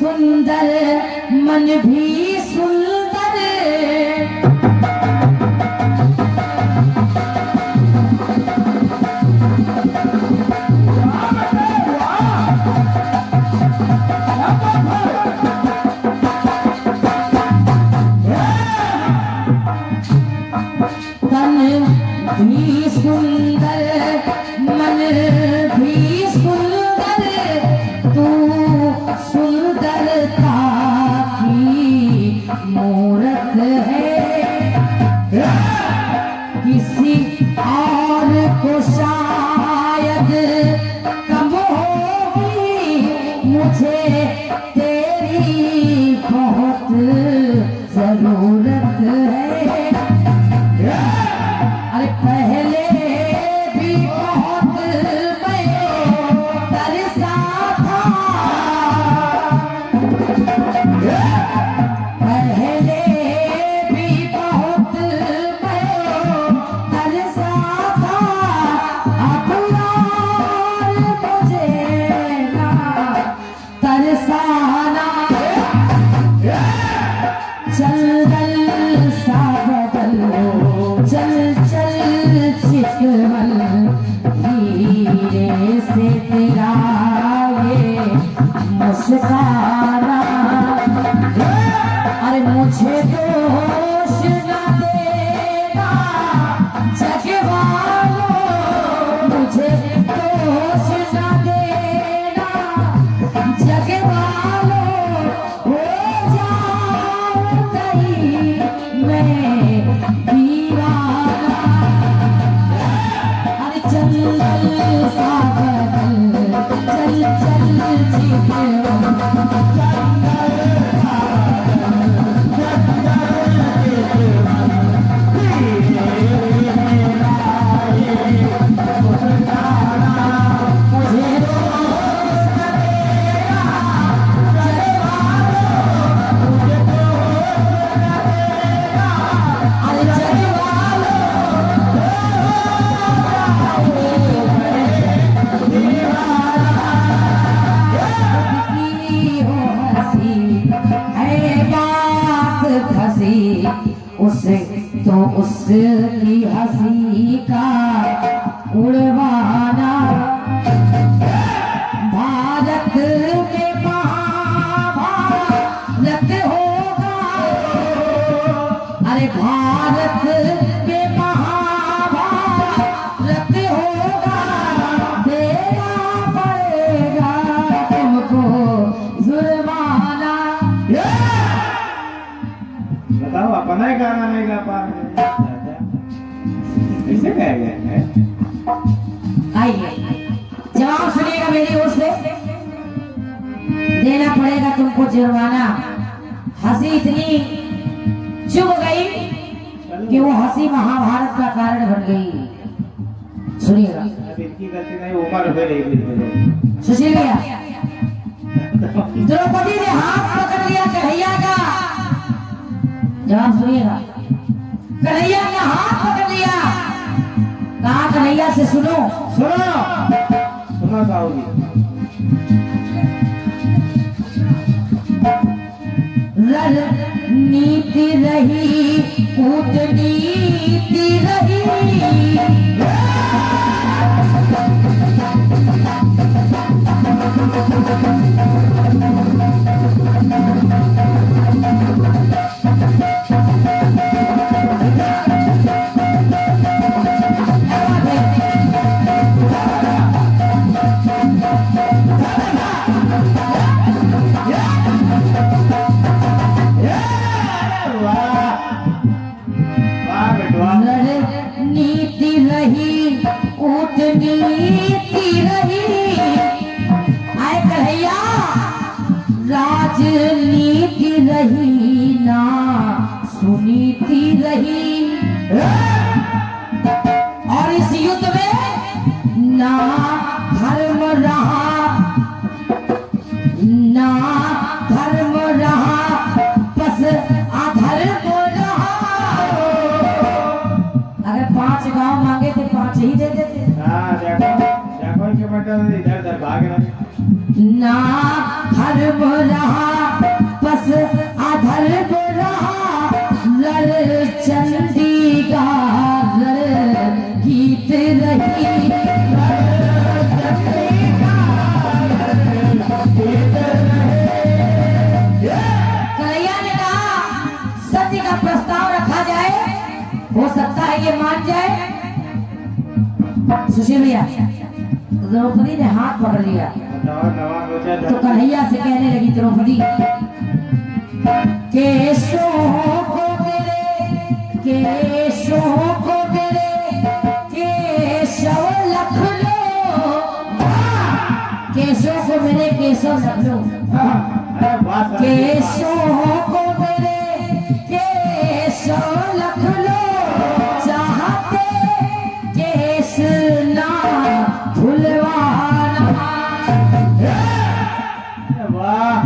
सुंदर मन भी सुंदर, तन भी सुंदर मन भी सुंदर, तू सुंदरता की मूरत है। किसी और को शायद कम होगी, मुझे तेरी बहुत जरूरत है। अरे पहले भी बहुत मैं तरसा था, पहले भी बहुत मैं तरसा था, अब यार मुझे ना तरसाना। चंदन सा बदल चल चल चितवन, हीरे से तेरा ये मुस्काना। अरे मुझे दोष न देना जग वालों, मुझे दोष न देना जग वालों, हो जाऊं कहीं मैं दीवाना। अरे चंदन सा बदल चल चल चितवन, उसे तो उसकी हंसी का उड़वाना। भारत में महाभारत होगा, अरे भारत में महाभारत होगा, देना पड़ेगा तुमको जुर्माना। बताओ अपना ही गाना नहीं गा पा रहे, कैसे गाएंगे? आइए जवाब सुनिएगा मेरी ओर से। देना पड़ेगा तुमको जुर्माना। हंसी इतनी चुभ गई कि वो हंसी महाभारत का कारण बन गई। सुनिएगा, इनकी गलती नहीं, उम्र हो रही। सुशील भैया, द्रौपदी ने हाथ पकड़ लिया कन्हैया का। जवाब सुनिएगा, कन्हैया ने हाथ पकड़ लिया, कहा कन्हैया से सुनो सुनो सुनो साहूजी। रणनीति रही कूटनीति रही, रणनीति रही कूटनीति रही, आए कन्हैया राजनीति रही ना सुनीति रही। और इस युद्ध में ना धर्म रहा ना धर्म रहा, बस अधर्म रहा। अगर 5 गांव मांगे थे 5 ही दे देते। देखो के बेटा इधर उधर भाग रहा। ना धर्म रहा सुशील भैया, द्रौपदी ने हाथ पकड़ लिया बताओ नवा रोजा तो कन्हैया से कहने लगी द्रौपदी, केशों को मेरे, केशों को मेरे, केशव लख लो, केशों को मेरे केशव लख लो, अरे वाह सर। केशों को मेरे केशव लख लो, चाहते केश ना धुलवाना। अरे वाह।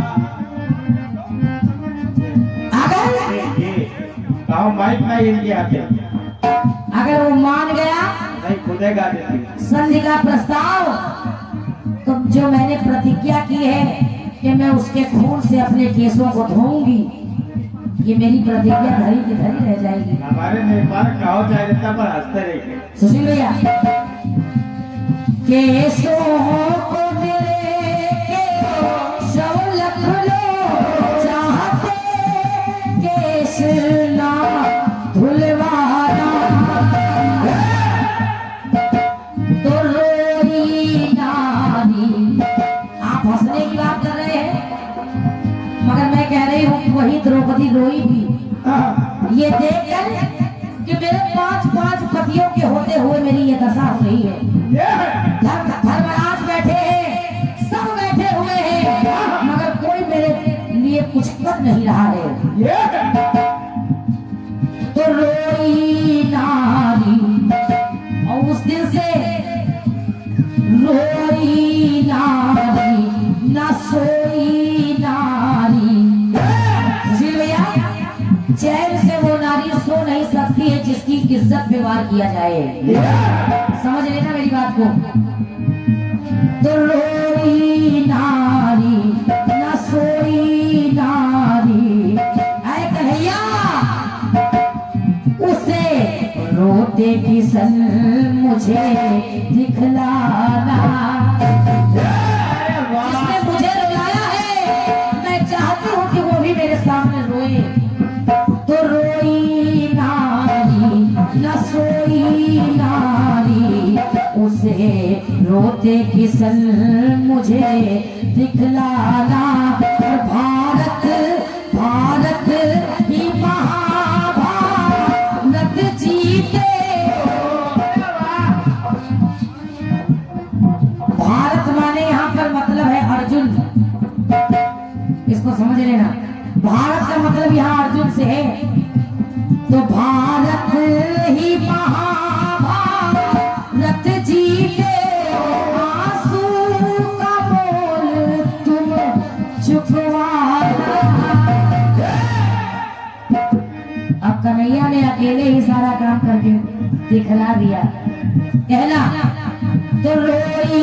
अगर ये कहो माइक ना इनके हाथ में। अगर वो मान गया नहीं खुदे गा देती। संधि का प्रस्ताव, तो जो मैंने प्रतिज्ञा की है कि मैं उसके खून से अपने केसों को धोऊंगी, ये मेरी प्रतिज्ञा धरी की धरी रह जाएगी। हमारे नेपाल कहो चाहे रहता पर हंसते रहेंगे। सुशील भैया, केसों को मेरे केशव लख लो, चाहते केश ना धुलवाना, तो रोई नारी। आप हंसने की बात कर रहे हैं, मगर मैं कह रही हूँ कि वही द्रौपदी रोई भी ये देखकर कि मेरे 5 पतियों के होते हुए मेरी ये दशा हो रही है। धर्मराज बैठे हैं, सब बैठे हुए हैं, मगर कोई मेरे लिए कुछ कर नहीं रहा है। तो रोई नारी, और उस दिन से रोई नारी, न सोई नारी। जी भैया, चैन से वो नारी सो नहीं सकती है जिसकी इज्जत व्यवहार किया जाए। समझ लेना मेरी बात को। तो रोई नारी, न सोई नारी, ऐ कन्हैया उसे रोते किसन मुझे दिखलाना। जिसने मुझे रुलाया है, मैं चाहती हूँ कि वो भी मेरे सामने रोए। तो रोई नारी, न सोई नारी, उसे रोते किसन मुझे दिखलाना। और भारत भारत ही महाभारत जीते। भारत माने यहाँ पर मतलब है अर्जुन, इसको समझ लेना। भारत का मतलब यहाँ अर्जुन से है। तो भारत ही महाभारत जीते, आंसू का बोल तुम चुपवाना। अब कन्हैया ने अकेले ही सारा काम करके दिखला दिया। कहना तो रोई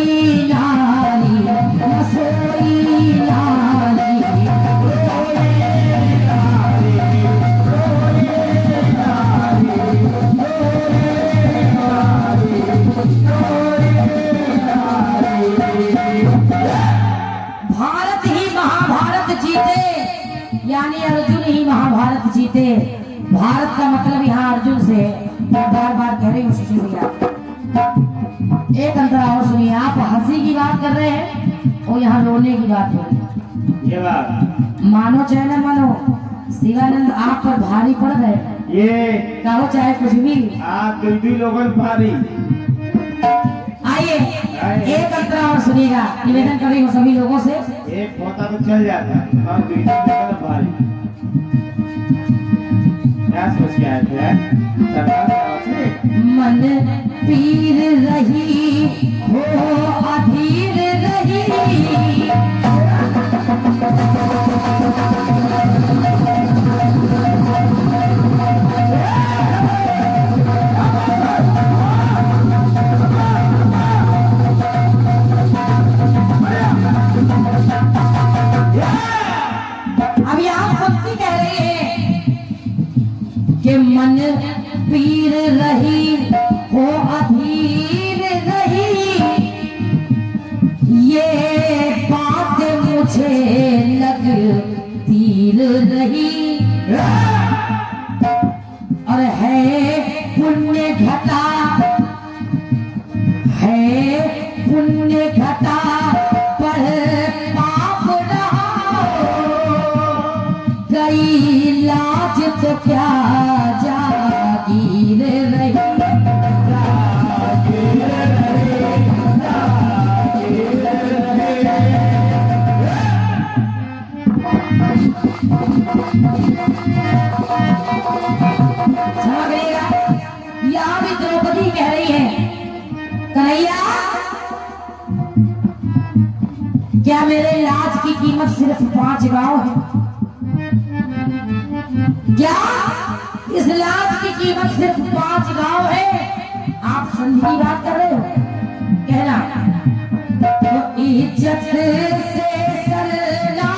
नारी, न सोई नारी, भारत ही महाभारत जीते, यानी अर्जुन ही महाभारत जीते। भारत का मतलब यहाँ अर्जुन से है। मैं बार बार कह रही हूँ सुशील भैया, एक अंतरा और सुनिए। आप हंसी की बात कर रहे हैं और यहाँ रोने की बात हो रही। ये बात मानो चाहे न मानो, शिवानंद आप पर भारी पड़ गए। ये कहो चाहे कुछ भी, आप भी लोगन भारी। आइए एक अंतरा और सुनिएगा। निवेदन कर रही हूँ सभी लोगों से। एक पोता तो चल जाता और दूसरी लोगन भारी। क्या सोच के आए थे सरकार की ओर से? मन पीर रही हो अधीर रही, अब यहाँ भक्ति कह रही है कि मन पीर रही हो अधीर रही, ये बात मुझे लगती रही। और है पुण्य घटा, है मेरे लाज की कीमत सिर्फ 5 गांव है। क्या इस लाज की कीमत सिर्फ 5 गांव है? आप संधि की बात कर रहे हो? कहना तो इज्जत से सरना,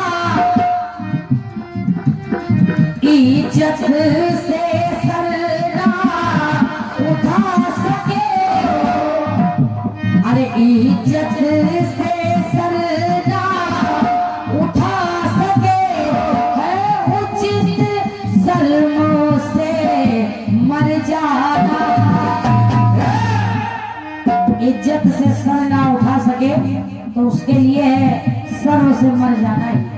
इज्जत से सरना उठा सके, अरे इज्जत से सरना उठा सके, है उचित शर्मों से मर जाना। इज्जत से सर ना उठा सके तो उसके लिए है सर्व से मर जाना है।